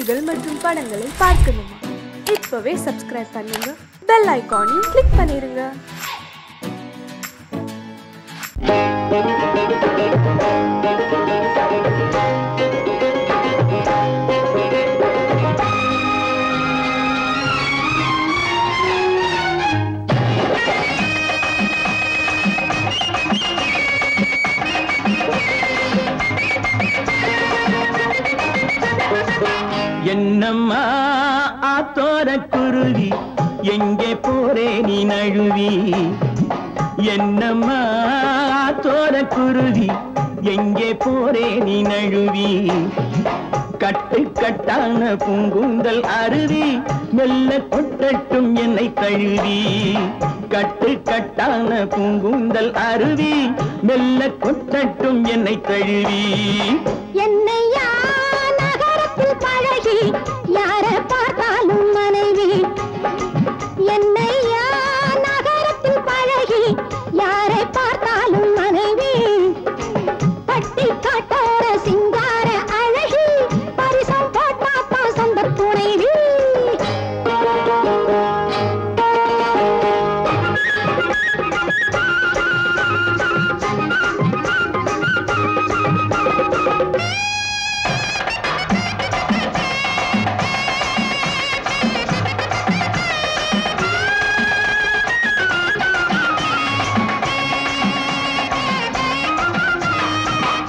நிகழ்ச்சிகள் மற்றும் படங்களை பார்க்கணுமா? இப்பவே சப்ஸ்கிரைப் பண்ணுங்க, பெல் ஐகானையும் கிளிக் பண்ணிருங்க. என்னம்மா ஆத்தோர குருவி, எங்கே போரே நீ நழுவி? என்னம்மா ஆத்தோர குருவி, எங்கே போரே நீ நழுவி? கட்டு கட்டான பூங்குந்தல் அருவி, மெல்ல கொட்டட்டும் என்னை தழுவி. கட்டு கட்டான பூங்குந்தல் அருவி, மெல்ல கொட்டட்டும் என்னை தழுவி. என்னையா பழகி யார பார்த்தாலும் மனைவி, என்னையா நகரத்தில் பழகி யாரை பார்த்தாலும் மனைவி. பட்டி காட்டார சிங்கார அழகி, பரிசம் போட்டாத்தா சொந்த துணைவி.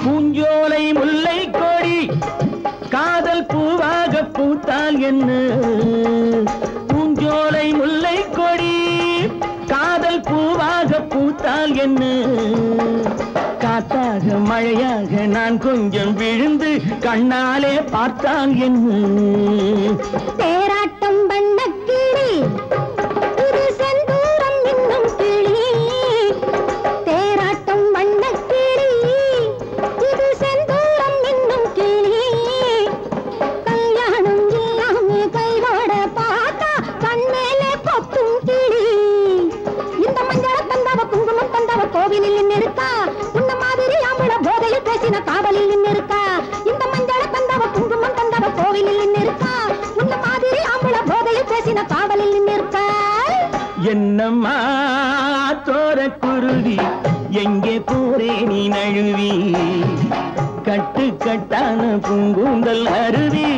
பூஞ்சோலை முல்லை கொடி காதல் பூவாக பூத்தால் என்ன? பூஞ்சோலை முல்லை கொடி காதல் பூவாக பூத்தால் என்ன? காத்தாக மழையாக நான் கொஞ்சம் விழுந்து கண்ணாலே பார்த்தால் என்ன? தேராட்டம் வண்ணக்கிளி, இது செந்தூரம் என்னும் கிளி. தேராட்டம் வண்ணக்கிளி, இது செந்தூரம் என்னும் கிளி. கல்யாணம் இல்லாம கையோட பார்த்தா கண்மேலே கொத்தும் கிளி. இந்த மஞ்சள தந்தவ குங்குமம் தந்தவ கோவிலில் நின்னிருக்கா, உன்ன மாதிரி ஆம்பள போதையில் பேசின காவலில் நின்னிருக்கா. இந்த மஞ்சள தந்தவ குங்குமம் தந்தவ கோவிலில் நின்னிருக்கா, உன்ன மாதிரி ஆம்பள போதையில் பேசின காவலில் நின்னிருக்கா. என்னம்மா தோர குருவி, எங்கே போரே நீ நழுவி? கட்டு கட்டான பூங்குந்தல் அருவி,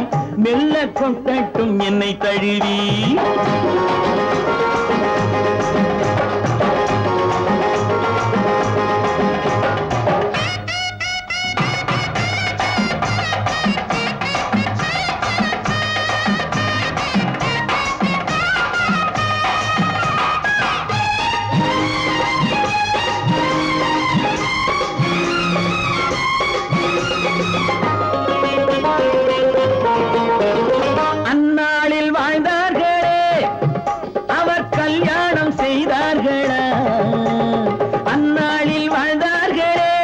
மெல்ல கொட்டட்டும் என்னை தழுவி. அந்நாளில் வாழ்ந்தார்களே, அவர் கல்யாணம் செய்தார்களா? அந்நாளில் வாழ்ந்தார்களே,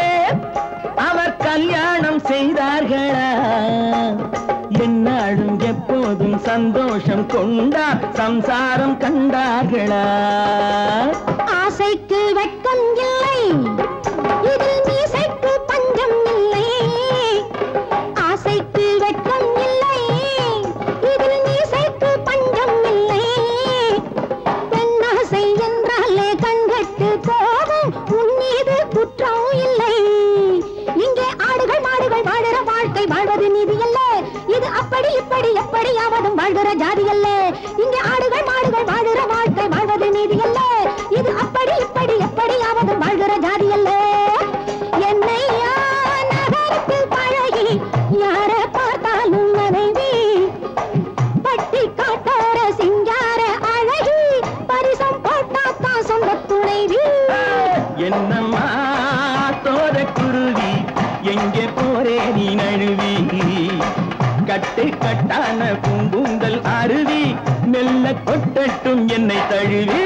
அவர் கல்யாணம் செய்தார்களா? எந்நாளும் எப்போதும் சந்தோஷம் கொண்டார், சம்சாரம் கண்டார்களா? ஆசைக்கு வெட்கம் இல்லை, இதில் மீசைக்கு பஞ்சம் இல்லை. ஆசைக்கு வெட்கம் இல்லை, இதில் மீசைக்கு பஞ்சம் இல்லை. பெண்ணாசை என்றாலே கண்கட்டு போகும், உன்மீது குற்றம் இல்லை. இங்கே ஆடுகள் மாடுகள் வாழுற வாழ்க்கை வாழ்வது நீதி அல்ல, இது அப்படி இப்படி எப்படியாவதும் வாழ்கிற ஜாதி அல்ல. இங்கே ஆடுகள் மாடுகள் வாழுற வாழ்க்கை வாழ்வது நீதி அல்ல, இது அப்படி இப்படி எப்படியாவதும் வாழ்கிற ஜாதி அல்ல. என்னையா நகரத்தில் பழகி யார பார்த்தாலும் மனைவி, பட்டி காட்டார சிங்கார அழகி, பரிசம் போட்டாத்தா சொந்த துணைவி. என்னம்மா தோர குருவி, எங்கே போரே நீ நழுவி? கட்டு கட்டான பூங்குந்தல் அருவி, மெல்ல கொட்டட்டும் என்னை தழுவி.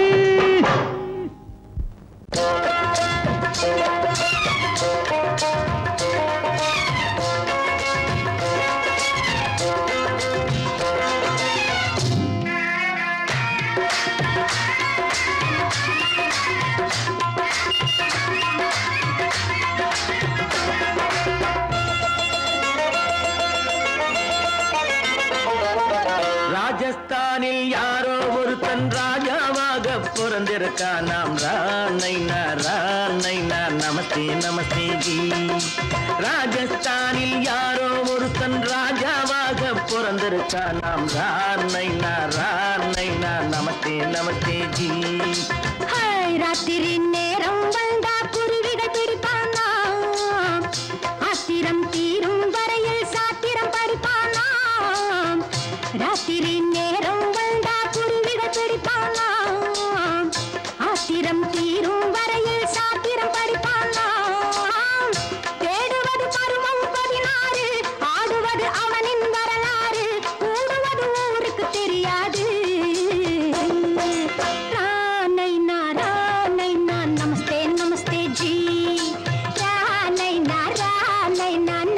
ராஜஸ்தானில் யாரோ ஒருத்தன் ராஜாவாக பிறந்திருக்கான். நாம் ராணைனா நமஸ்தே நமஸ்தே ஜி. ராஜஸ்தானில் யாரோ ஒருத்தன் ராஜாவாக பிறந்திருக்கான். நாம் ராணைனா நமஸ்தே நமஸ்தே ஜி. ராத்திரி நேரம் வந்தா குருவிகள் பிடிப்பானா, ஆத்திரம் தீரும் வரையில் சாத்திரம் படிப்பானா. ராத்திரி நேரம் வந்தா குருவிகள் பிடிப்பானா, ஆத்திரம் தீரும் வரையில் சாத்திரம் படிப்பானா. தேடுவது பருவம் 16, ஆடுவது அவனின் வரலாறு, கூடுவது ஊருக்கு தெரியாது. நமஸ்தே நமஸ்தே ஜி.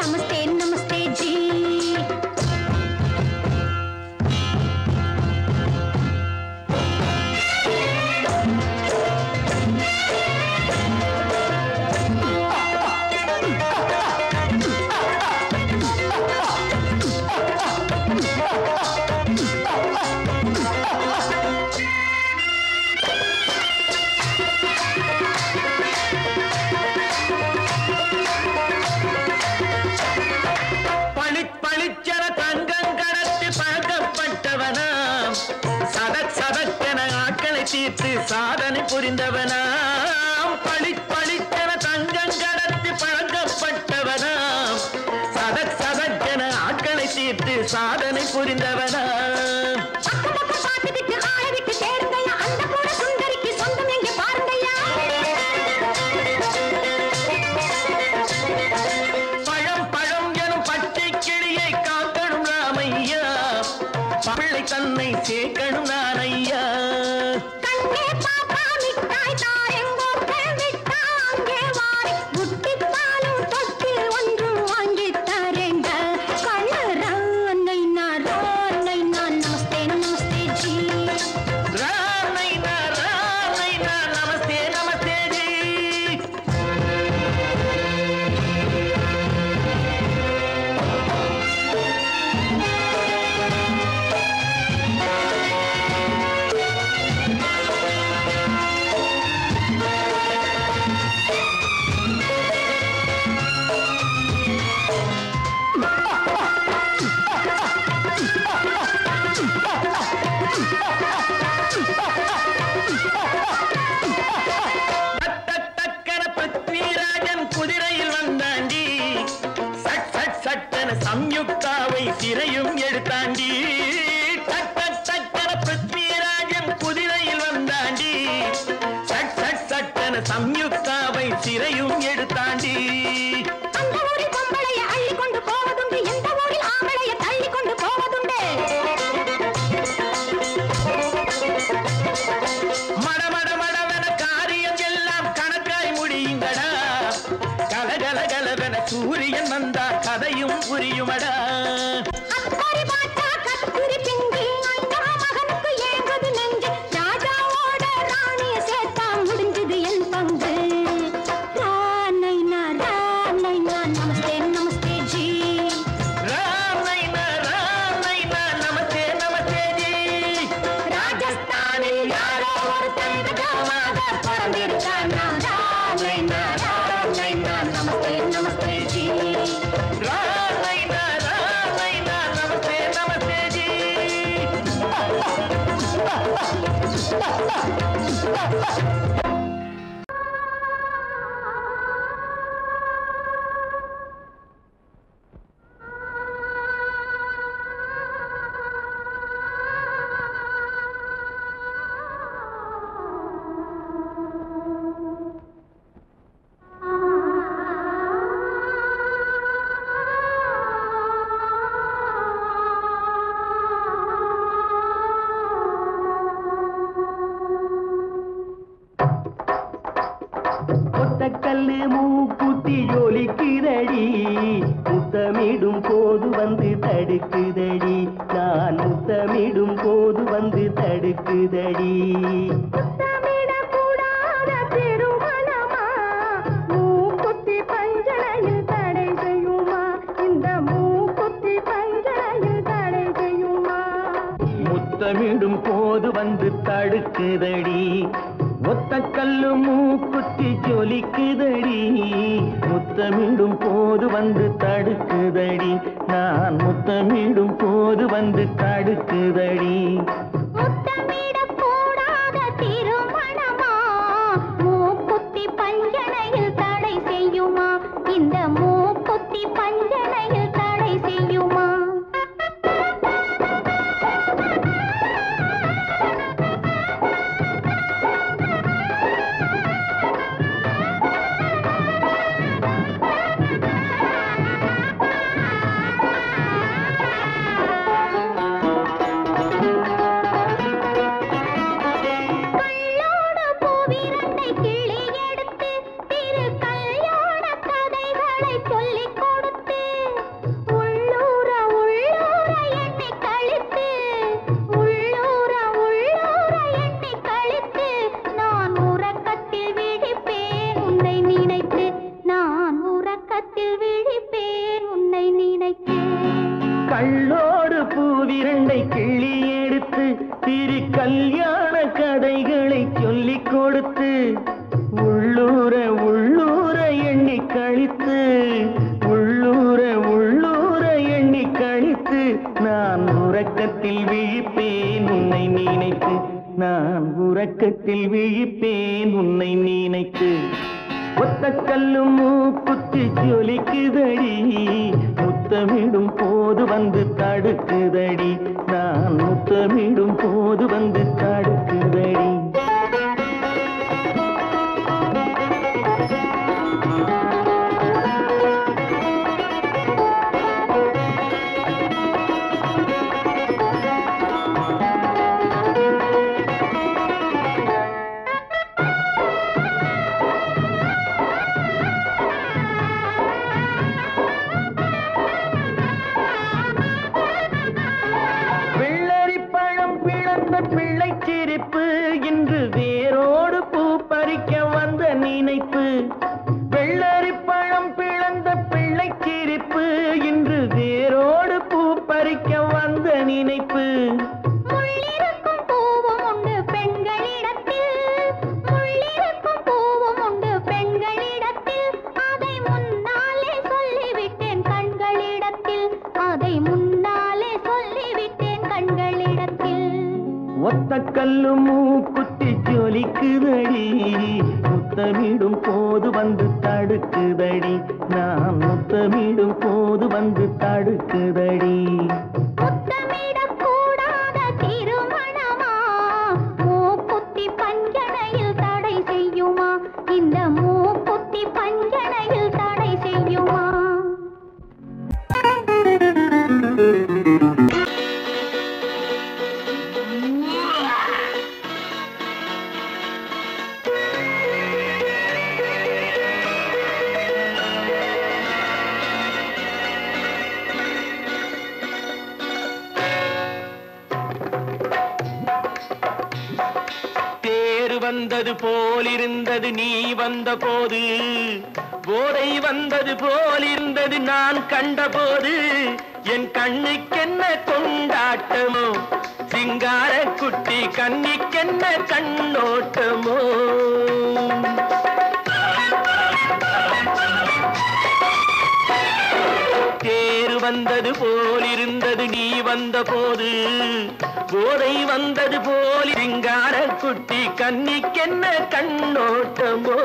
நமஸ்தே நமஸ்தே ஜி. பளிச்சென தங்கம் கடத்தி பழக்கப்பட்டவனாம், சதக்கென ஆட்களை தீர்த்து சாதனை புரிந்தவனாம். பளிச்சென தங்கம் கடத்தி பழக்கப்பட்டவனாம், சதக்கென ஆட்களை தீர்த்து சாதனை புரிந்தவனாம். பிள்ளை தன்னை சேர்க்கணும் நான் ஐயா. கண்ணே பாப்பா மிட்டாய் தாரெங்கோ கேட்டாங்கே வாரி, புட்டி பாலும் தொட்டி ஒன்று வாங்கி தரேங்க. கண்ணு ராணைனா நமஸ்தே நமஸ்தே ஜி. ராணைனா நமஸ்தே நமஸ்தே ஜி. குதிரையில் வந்தாண்டி, சட்டென சம்யுக்தாவை சிறையும் எடுத்தாண்டி. சட்டென பிருத்விராஜன் குதிரையில் வந்தாண்டி, சட்டென சம்யுக்தாவை சிறையும் எடுத்தாண்டி. அந்த ஊரில் பொம்பளைய அள்ளி கொண்டு போவதுண்டு, எந்த ஊரில் ஆம்பளைய தள்ளி கொண்டு போவதுண்டு. மடமடவென காரியம் எல்லாம் கணக்காய் முடியுங்கடா. கலகலகலவென சூரியன் வந்தா கதையும் புரியுமடா. அக்கறை பார்த்தா கத்திரி பிஞ்சு, அந்த மகனுக்கு ஏங்குது நெஞ்சு. ராஜாவோட ராணிய சேர்த்தா முடிஞ்சது என் பங்கு. ராணைனா நமஸ்தே நமஸ்தே ஜி. ராணைனா நமஸ்தே நமஸ்தே ஜி. ராஜஸ்தானில் யாரோ ஒருத்தன் ராஜாவாக பிறந்திருக்கானா. ராணைனா நமஸ்தே நமஸ்தே ஜி. ராணைனா நமஸ்தே நமஸ்தே ஜி. கல்லு மூக்குத்தி ஜொலிக்குதடி, முத்தமிடும் போது வந்து தடுக்குதடி. நான் முத்தமிடும் போது வந்து தடுக்குதடி. முத்தமிடும் போது வந்து தடுக்குதடி ஒத்த கல்லு மூக்குத்தி ஜொலிக்குதடி முத்தமிடும் போது வந்து தடுக்குதடி நான் முத்தமிடும் போது வந்து தடுக்குதடி இந்த மூக்குத்தி பஞ்சனையில் தடை செய்யுமா கள்ளோடு பூவிரண்டை கிள்ளி எடுத்து திரு கல்யாண கதைகளை சொல்லிக் கொடுத்து உள்ளூர உள்ளூர எண்ணி கழித்து உள்ளூர உள்ளூர எண்ணி கழித்து நான் உறக்கத்தில் விழிப்பேன் உன்னை நினைத்து நான் உறக்கத்தில் விழிப்பேன் உன்னை நினைத்து ஒத்த கல்லு மூக்குத்தி ஜொலிக்குதடி முத்தமிடும் போது வந்து தடுக்குதடி நான் முத்தமிடும் போது வந்து தடுக்குதடி பிள்ளை சிரிப்பு இன்று வேரோடு பூ பறிக்க வந்த நினைப்பு வெள்ளரி பழம் பிளந்த பிள்ளை சிரிப்பு இன்று வேரோடு பூ பறிக்க வந்த நினைப்பு முள்ளிருக்கும் பூவும் உண்டு பெண்களிடத்தில் முள்ளிருக்கும் பூவும் உண்டு பெண்களிடத்தில் அதை முன்னாலே சொல்லிவிட்டேன் கண்களிடத்தில் அதை முன்னாலே சொல்லிவிட்டேன் கண்களிடத்தில் ஒத்த கல்லு மூக்குத்தி ஜொலிக்குதடி முத்தமிடும் போது வந்து தடுக்குதடி நான் முத்தமிடும் போது வந்து தடுக்குதடி முத்தமிடக்கூடாத திருமணமா மூக்குத்தி பஞ்சனையில் தடை செய்யுமா இந்த மூக்குத்தி பஞ்சனையில் தடை செய்யுமா வந்தது போலிருந்தது நீ வந்த போது போதை வந்தது போலிருந்தது நான் கண்டபோது என் கண்ணுக்கென்ன கொண்டாட்டமோ சிங்கார குட்டி கண்ணிக்கென்ன கண்ணோட்டமோ தேர் வந்தது போலிருந்தது நீ வந்த போது போதை வந்தது போல் சிங்கார குட்டி கண்ணிக்கென்ன கண்ணோட்டமோ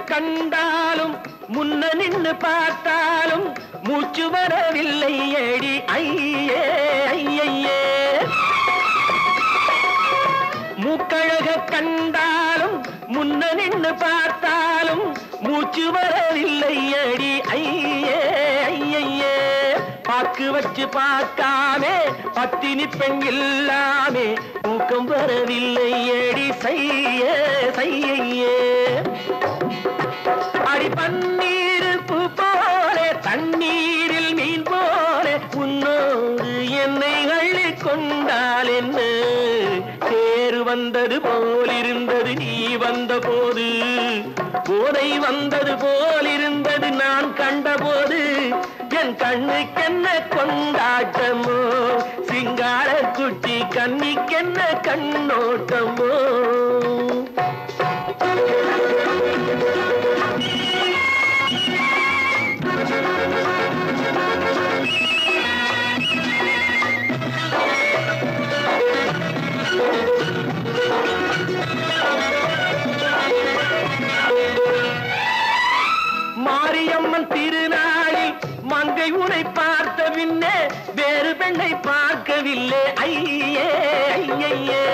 கண்டாலும் முன்ன நின்று பார்த்தாலும் மூச்சு வரவில்லை ஏடி ஐயே ஐயே மூக்கழக கண்டாலும் முன்ன நின்று பார்த்தாலும் மூச்சு வரவில்லை ஏடி ஐயே ஐயே பாக்கு வச்சு பார்க்காமே பத்தினி பெண் இல்லாமே தூக்கம் வரவில்லை ஏடி செய்ய செய்யே வந்தது போல் இருந்தது நீ வந்த போது, போதை வந்தது போல் இருந்தது நான் கண்டபோது, என் கண்ணுக்கென்ன கொண்டாட்டமோ, சிங்கார குட்டி கண்ணிக்கென்ன கண்ணோட்டமோ. மாரியம்மன் திருநாளில் மங்கை உனை பார்த்த பின்னே வேறு பெண்ணை பார்க்கவில்லை ஐயே ஐயே.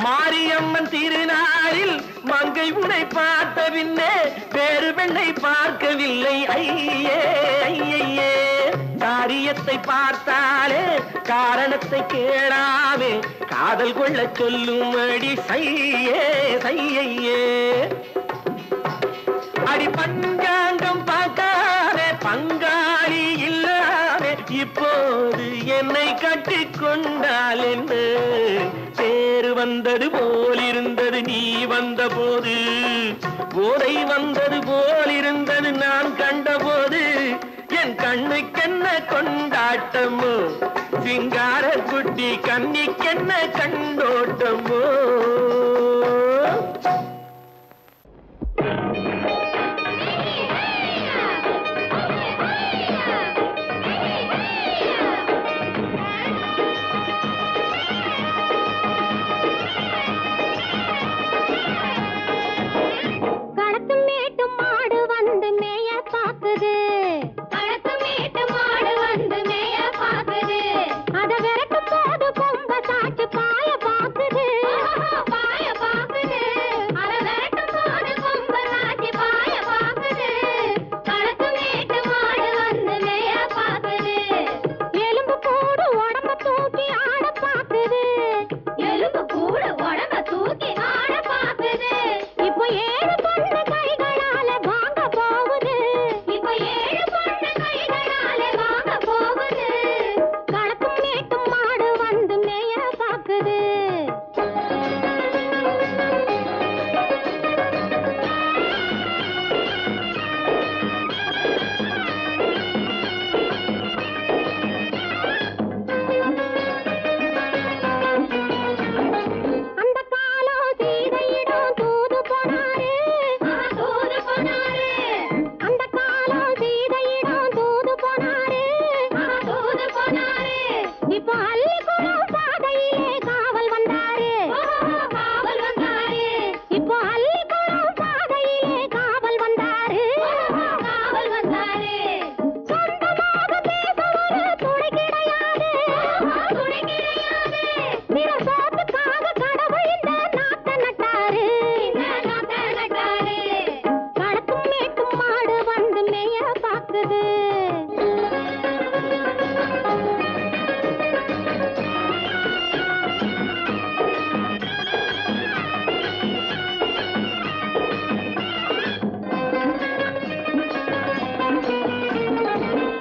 மாரியம்மன் திருநாளில் மங்கை உனை பார்த்த பின்னே வேறு பெண்ணை பார்க்கவில்லை ஐயே ஐயே. காரியத்தை பார்த்தாலே காரணத்தை கேளாமே காதல் கொள்ள சொல்லும்படி சையே சையே. அடி பஞ்சாங்கம் பார்க்காதே பங்காளி இல்லாமே இப்போது என்னை கட்டி கொண்டால் என்று. பேரு வந்தது போல் இருந்தது நீ வந்த போது, போதை வந்தது போல் இருந்தது நான் கண்டபோது, என் கண்ணுக்கென்ன கொண்டாட்டமோ, சிங்கார குட்டி கண்ணிக்கென்ன கண்டோட்டமோ.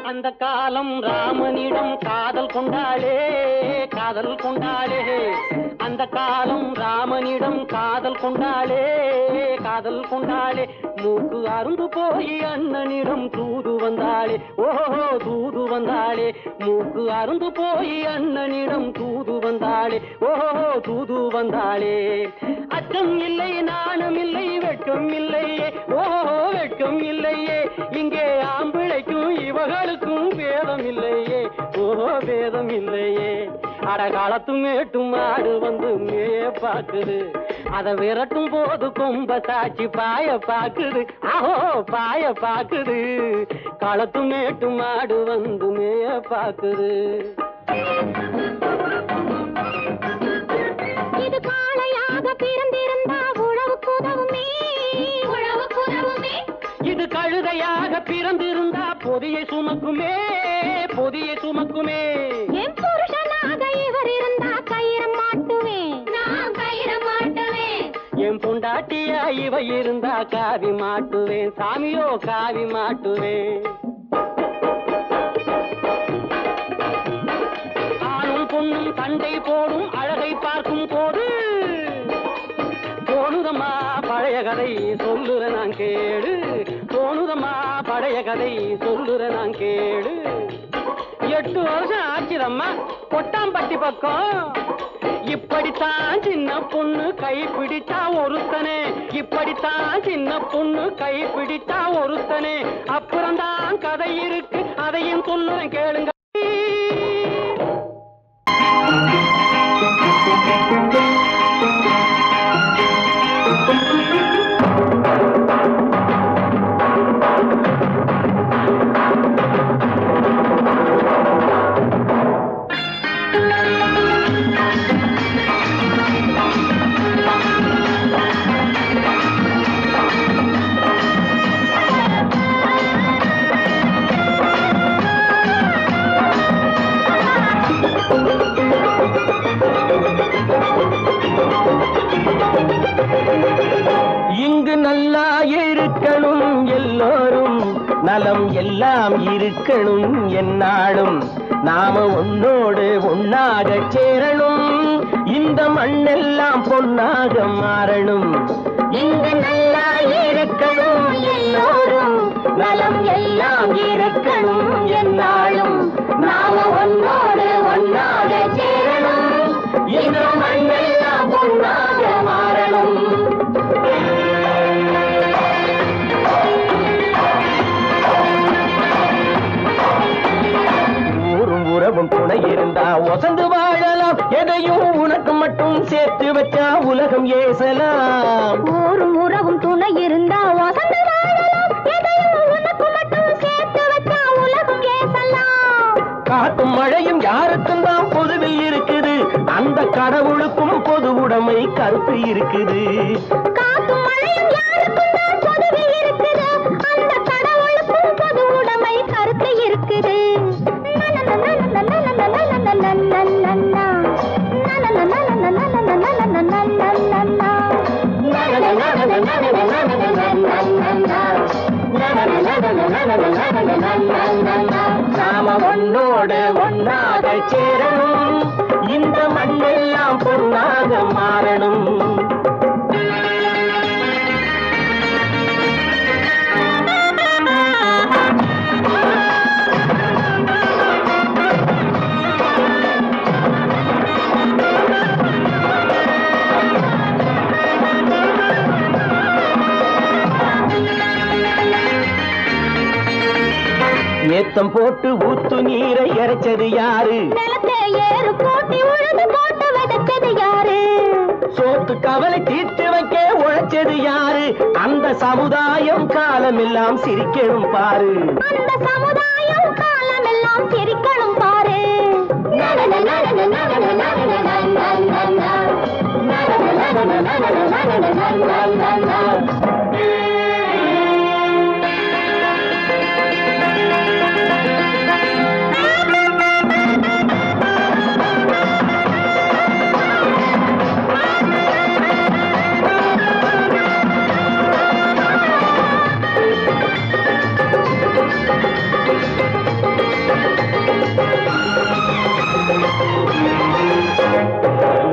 அந்த காலம் ராமனிடம் காதல் கொண்டாளே காதல் கொண்டாளே. அந்த காலம் ராமனிடம் காதல் கொண்டாளே காதல் கொண்டாளே. மூக்கு அருந்து போய் அண்ணனிடம் தூது வந்தாளே ஓஹோ தூது வந்தாளே. மூக்கு அருந்து போய் அண்ணனிடம் தூது வந்தாளே ஓஹோ தூது வந்தாளே. அச்சம் இல்லை நாணம் இல்லை வெட்கம் இல்லையே ஓஹோ வெட்கம் இல்லையே. இங்கே ஆம்பிளைக்கும் இவர்களுக்கும் பேதம் இல்லையே ஓஹோ பேதம் இல்லையே. அடகாலத்து மேட்டும் மாடு வந்து மேய பாக்குது, அதை விரட்டும் போது கொம்ப சாட்சி பாய பாக்குது ஆஹோ பாய பாக்குது. களத்து மேட்டும் மாடு வந்து மேய பாக்குது. இது காளையாக பிறந்திருந்தா உழவுக்கு உதவுமே உழவுக்கு உதவுமே. இது கழுதையாக பிறந்திருந்தா பொதியை சுமக்குமே பொதியை சுமக்குமே. என் புருஷனாக இவர் இருந்தா கயிறம் மாட்டுவேன் நான் கயிறம் மாட்டுவேன். என் பொண்டாட்டியா இவ இருந்தா காவி மாட்டுவேன் சாமியோ காவி மாட்டுவேன். ஆணும் பொண்ணும் சண்டை போடும் அழகை பழைய கதை சொல்லுற நான் கேளு. தோணுதம்மா பழைய கதை சொல்லுற நான் கேளு. 8 வருஷம் ஆச்சுதம்மா கொட்டாம்பட்டி பக்கம். இப்படித்தான் சின்ன பொண்ணு கை பிடிச்சா ஒருத்தனே, இப்படித்தான் சின்ன பொண்ணு கை பிடிச்சா ஒருத்தனே. அப்புறம்தான் கதை இருக்கு, அதையும் சொல்லுறேன் கேளுங்க. இங்கு நல்லா இருக்கணும் எல்லோரும், நலம் எல்லாம் இருக்கணும் என்னாலும். நாம ஒன்னோடு ஒன்னாக சேரணும், இந்த மண்ணெல்லாம் பொன்னாக மாறணும். இங்கு நல்லா இருக்கணும் எல்லோரும், நலம் எல்லாம் இருக்கணும் என்னாலும். நாம ஒன்னோடு ஒன்னாக சேரணும், இந்த மண்ணெல்லாம் பொன்னாக மாறணும். உறவும் துணை இருந்தா ஒசந்து வாழலாம், எதையும் உனக்கு மட்டும் சேர்த்து வச்சா உலகம் ஏசலாம். ஊரும் உறவும் துணை இருந்தா ஒசந்து வாழலாம், எதையும் உனக்கு மட்டும் சேர்த்து வச்சா உலகம் ஏசலாம். காட்டும் மழையும் யாருக்கும் தான் பொதுவில் இருக்குது, அந்த கடவுளுக்கும் பொது உடைமை கருத்து இருக்குது. காட்டும் மழையும் யாருக்கும் தான் பொதுவில் இருக்குது, அந்த கடவுளுக்கும் பொது உடைமை கருத்து இருக்குது. நாம ஒன்னோடு ஒன்னாக சேரணும், இந்த மண்ணெல்லாம் பொன்னாக மாறணும். ஏத்தம் போட்டு ஊத்து நீரை இறைச்சது யாரு, நிலத்தை ஏறு போட்டி உழுது போட்டு விதைச்சது யாரு, சோத்து கவலை தீர்த்து வைக்க உழைச்சது யாரு. அந்த சமுதாயம் காலமெல்லாம் சிரிக்கணும் பாரு, அந்த சமுதாயம் காலமெல்லாம் சிரிக்கணும் பாரு.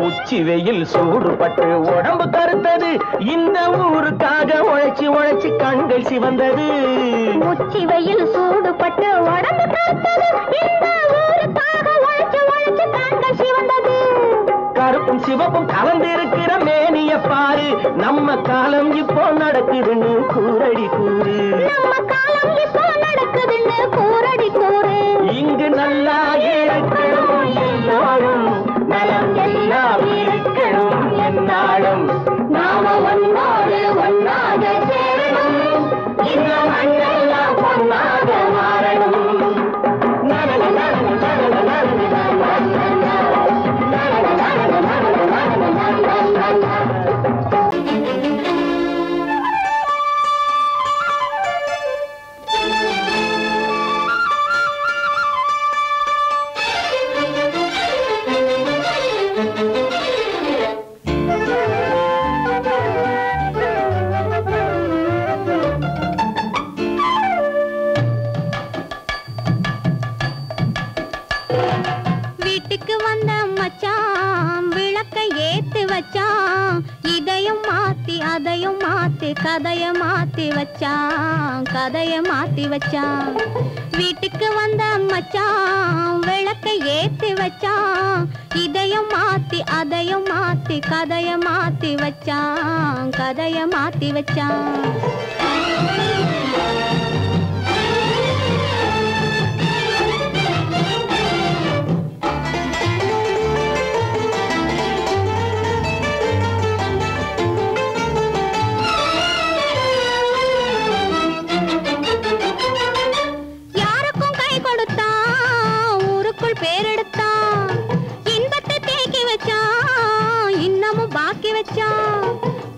உச்சி வெயில் சூடுபட்டு உடம்பு கருத்தது, இந்த ஊருக்காக உழைச்சி உழைச்சி கண்கள் சிவந்தது. உச்சி வெயில் சூடுபட்டு உடம்பு கருத்தது, இந்த ஊருக்காக உழைச்சி உழைச்சி கண்கள் சிவந்தது. கருப்பும் சிவப்பும் கலந்திருக்கிற மேனிய பாரு, நம்ம காலம் இப்போ நடக்குதுன்னு கூரடி கூறு, நம்ம காலம் இப்போ நடக்குதுன்னு கூரடி கூறு. இங்கு நல்லா இருக்கணும் எல்லாரும், நலம் எல்லாம் இருக்கணும் என்னாலும். நாம ஒன்னோடு ஒன்னாக சேரணும், இந்த மண்ணெல்லாம் பொன்னாக மாறணும். வீட்டுக்கு வந்த மச்சான் விளக்கை ஏத்து வச்சான், இதயம் மாத்தி அதையும் மாத்தி கதைய மாத்தி வச்சான் கதைய மாத்தி வச்சான் வீட்டுக்கு வந்த மச்சான் விளக்கை ஏத்தி வச்சான் இதையும் மாத்தி அதையும் மாத்தி கதைய மாத்தி வச்சான் கதைய மாத்தி வச்சான்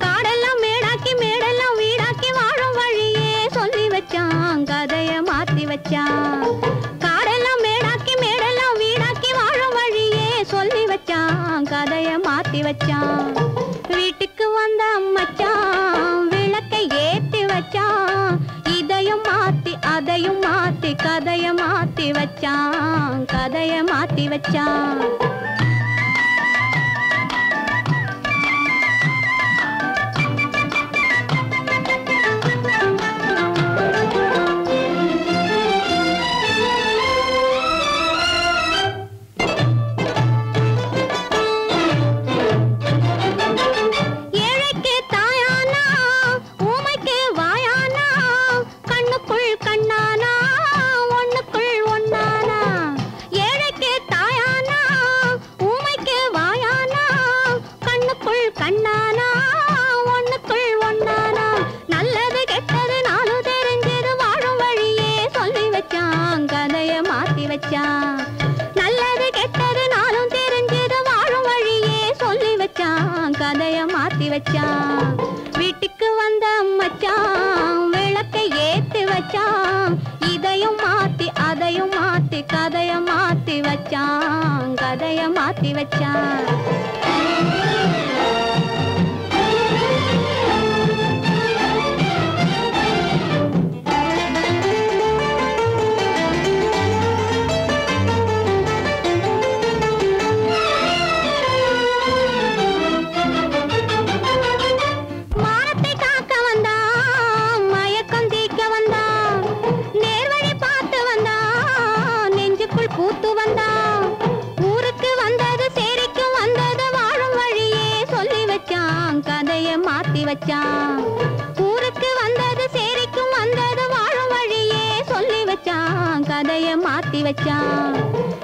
காடெல்லாம் மேடாக்கி மேடெல்லாம் வீடாக்கி வாழும் வழியே சொல்லி வச்சான் கதைய மாத்தி வச்சான் காடெல்லாம் மேடாக்கி மேடெல்லாம் வீடாக்கி வாழும் வழியே சொல்லி வச்சான் கதைய மாத்தி வச்சான் வீட்டுக்கு வந்த மச்சான் விளக்கை ஏத்தி வச்சான் இதையும் மாத்தி அதையும் மாத்தி கதைய மாத்தி வச்சான் கதைய மாத்தி வச்சான் நல்லது கெட்டது நாளும் தெரிஞ்சது வாழும் வழியே சொல்லி வச்சான் கதைய மாத்தி வச்சான் வீட்டுக்கு வந்த மச்சான் விளக்கை ஏத்தி வச்சான் இதையும் மாத்தி அதையும் மாத்தி கதைய மாத்தி வச்சான் கதைய மாத்தி வச்சான் ஊருக்கு வந்தது சேரிக்கும் வந்தது வாழும் வழியே சொல்லி வச்சான் கதைய மாத்தி வச்சான்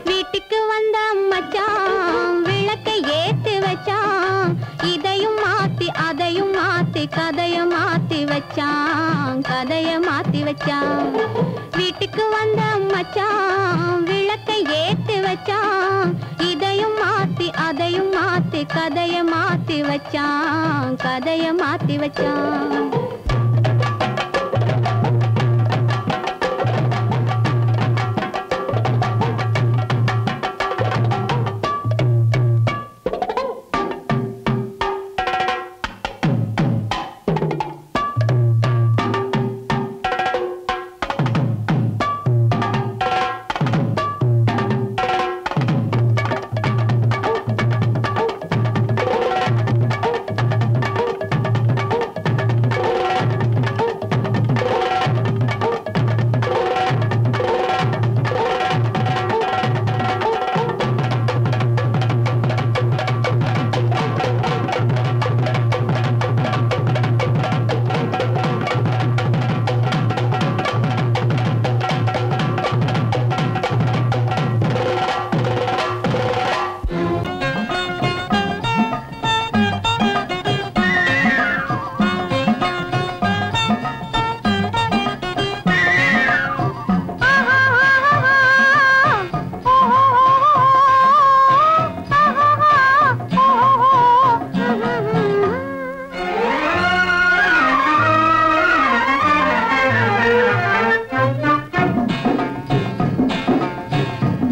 வீட்டுக்கு வந்த மச்சான் விளக்கை ஏத்தி வச்சான் இதையும் மாத்தி அதையும் மாத்தி கதைய மாத்தி வச்சான் கதைய மாத்தி வச்சான் வீட்டுக்கு வந்த மச்சான் விளக்கை ஏத்தி வச்சான் இதையும் மாத்தி அதையும் மாத்தி கதைய மாத்தி வச்சான் கதைய மாத்தி வச்சான்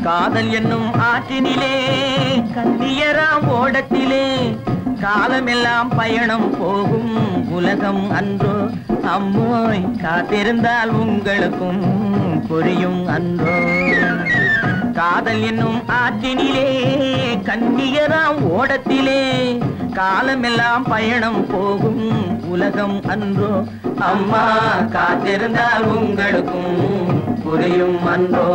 காதல் என்னும் ஆற்றினிலே கண்ணியராம் ஓடத்திலே காலமெல்லாம் பயணம் போகும் உலகம் அன்றோ அம்மோய் காத்திருந்தால் உங்களுக்கும் புரியும் அன்றோ காதல் என்னும் ஆற்றினிலே கண்ணியராம் ஓடத்திலே காலமெல்லாம் பயணம் போகும் உலகம் அன்றோ அம்மா காத்திருந்தால் உங்களுக்கும் புரியும் அன்றோ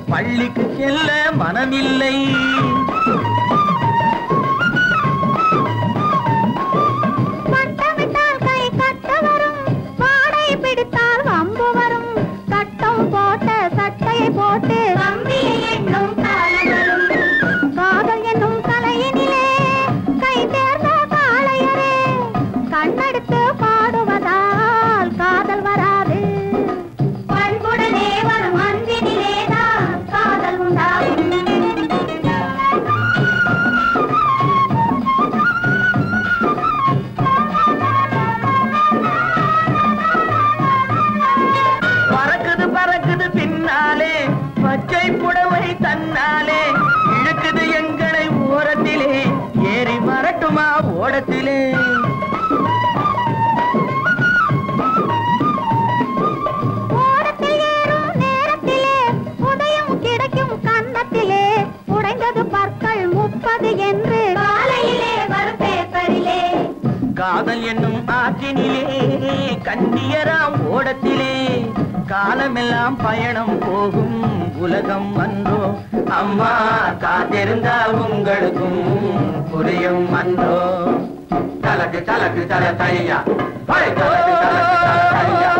பள்ளிக்கு செல்ல மனமில்லை பட்டமிட்டால் கை கட்ட வரும் வாடை பிடித்தால் வம்பு வரும் சட்டம் போட்ட சட்டையை போட்டு கம்பியை எண்ணும் காலம் வரும் காதல் என்னும் கலையினிலே கை தேர்ந்த காளையரே கண்ணெடுத்து பாடுவதால் காதல் வராது பண்புடனே வரும் அன்பினிலே பறக்குது பின்னாலே பச்சை புடவை தன்னாலே இழுக்குது எங்களை ஓரத்திலே ஏறி வரட்டுமா ஓடத்திலே ஓடத்தில் ஏறும் நேரத்திலே உதயம் கிடைக்கும் கன்னத்திலே உடைந்தது பற்கள் 30 என்று காலையிலே வரும் பேப்பரிலே காதல் என்னும் ஆற்றினிலே கண்ணியராம் ஓடத்திலே காலமெல்லாம் பயணம் போகும் உலகம் அன்றோ அம்மா காத்திருந்தால் உங்களுக்கும் புரியும் அன்றோ தலக்கு தலக்கு தல தையா தலக்கு தலக்கு தல தையா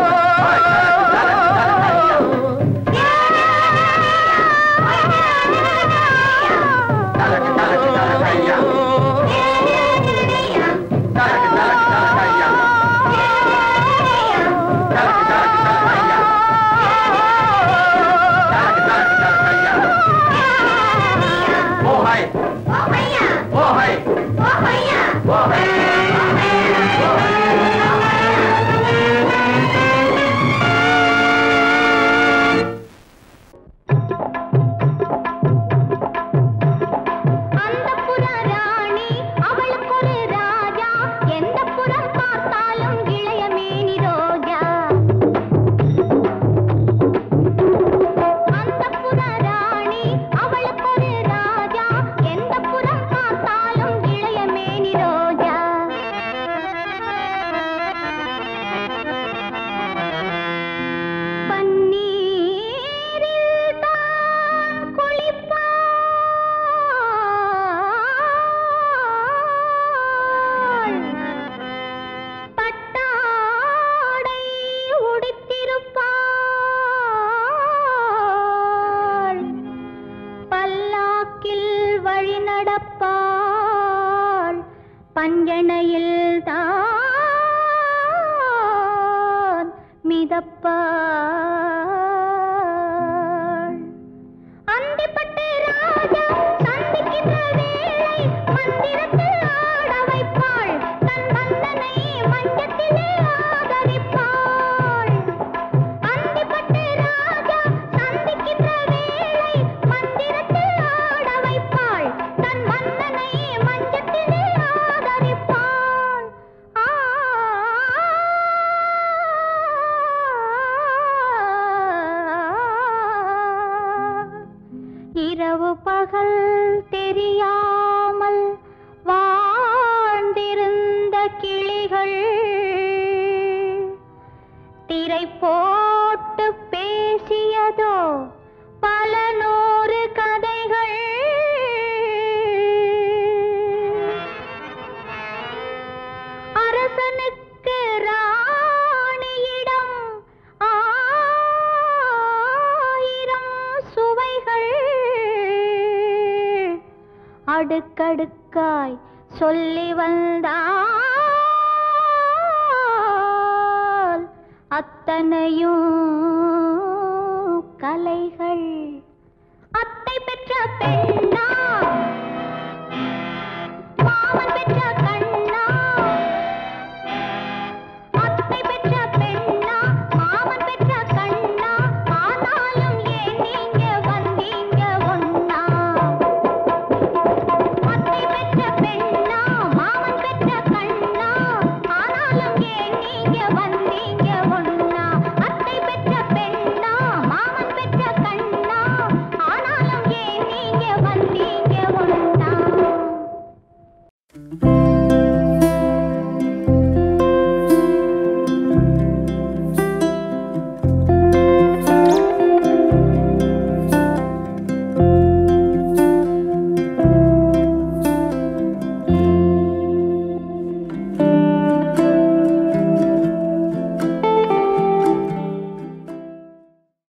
தலக்கு தலக்கு தல தையா பஞ்சனையில் தான் மிதப்பாள் அந்திப்பட்டு ராஜா சந்திக்கின்ற வேளை மந்திரத்தில் ஆட வைப்பாள் தன் மன்னனை மஞ்சத்திலே ஆதரிப்பாள் அந்திப்பட்டு ராஜா சந்திக்கின்ற வேளை மந்திரத்தில் ஆட வைப்பாள் தன் மன்னனை மஞ்சத்திலே இரவு பகல் தெரியாமல் வாழ்ந்திருந்த கிளிகள் திரை போட்டு பேசியதோ பல நூறு கதைகள் மன்னனுக்கு ராணியிடம் ஆயிரம் சுவைகள் அடுக்கடுக்காய் சொல்லி வந்தால் அத்தனையும் கலைகள்.